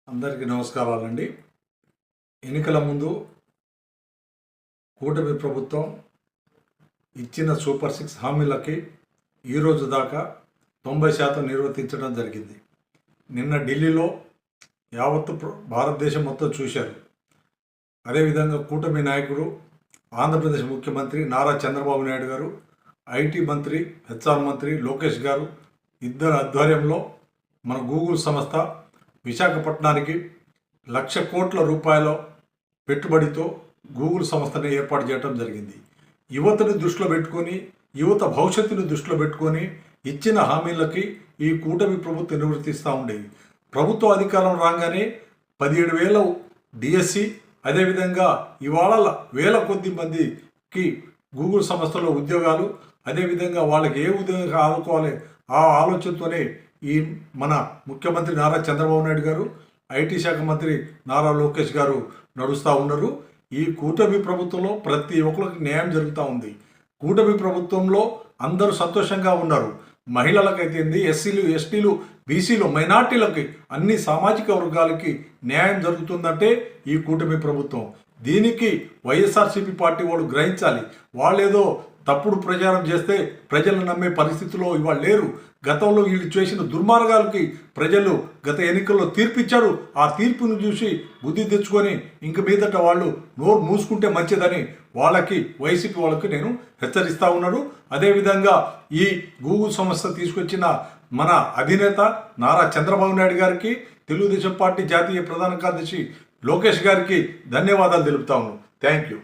అందరికీ నమస్కారాలండి. ఎన్నికల ముందు కూటమి ప్రభుత్వం ఇచ్చిన సూపర్ 6 హామీలకి ఈరోజు దాకా 90% నిర్వర్తించడం జరిగింది. నిన్న ఢిల్లీలో యావత్తు భారతదేశం మొత్తం చూశారు. అదేవిధంగా కూటమి నాయకుడు ఆంధ్రప్రదేశ్ ముఖ్యమంత్రి నారా చంద్రబాబు నాయుడు గారు, ఐటీ మంత్రి హెచ్ఆర్ మంత్రి లోకేష్ గారు ఇద్దరు ఆధ్వర్యంలో మన గూగుల్ సంస్థ విశాఖపట్నానికి 1,00,000 కోట్ల రూపాయల పెట్టుబడితో గూగుల్ సంస్థని ఏర్పాటు చేయడం జరిగింది. యువతని దృష్టిలో పెట్టుకొని, యువత భవిష్యత్తుని దృష్టిలో పెట్టుకొని ఇచ్చిన హామీలకి ఈ కూటమి ప్రభుత్వం నిర్వర్తిస్తూ ఉండేది. ప్రభుత్వ అధికారం రాగానే 17,000 డిఎస్సి, అదేవిధంగా ఇవాళ వేల కొద్ది మందికి గూగుల్ సంస్థలో ఉద్యోగాలు, అదేవిధంగా వాళ్ళకి ఏ ఉద్యోగం ఆదుకోవాలి ఆ ఆలోచనతోనే ఈ మన ముఖ్యమంత్రి నారా చంద్రబాబు నాయుడు గారు, ఐటీ శాఖ మంత్రి నారా లోకేష్ గారు నడుస్తూ ఉన్నారు. ఈ కూటమి ప్రభుత్వంలో ప్రతి ఒక్కరికి న్యాయం జరుగుతూ ఉంది. కూటమి ప్రభుత్వంలో అందరూ సంతోషంగా ఉన్నారు. మహిళలకైతేంది, ఎస్సీలు, ఎస్టీలు, బీసీలు, మైనార్టీలకి, అన్ని సామాజిక వర్గాలకి న్యాయం జరుగుతుందంటే ఈ కూటమి ప్రభుత్వం. దీనికి వైఎస్ఆర్సీపీ పార్టీ వాళ్ళు గ్రహించాలి. వాళ్ళేదో తప్పుడు ప్రచారం చేస్తే ప్రజలు నమ్మే పరిస్థితిలో ఇవాళ లేరు. గతంలో వీళ్ళు చేసిన దుర్మార్గాలకి ప్రజలు గత ఎన్నికల్లో తీర్పిచ్చారు. ఆ తీర్పును చూసి బుద్ధి తెచ్చుకొని ఇంక మీదట వాళ్ళు నోరు మూసుకుంటే మంచిదని వాళ్ళకి, వైసీపీ వాళ్ళకి నేను హెచ్చరిస్తూ ఉన్నాను. అదేవిధంగా ఈ గూగుల్ సంస్థ తీసుకొచ్చిన మన అధినేత నారా చంద్రబాబు నాయుడు గారికి, తెలుగుదేశం పార్టీ జాతీయ ప్రధాన కార్యదర్శి లోకేష్ గారికి ధన్యవాదాలు తెలుపుతా ఉన్నాను. Thank you.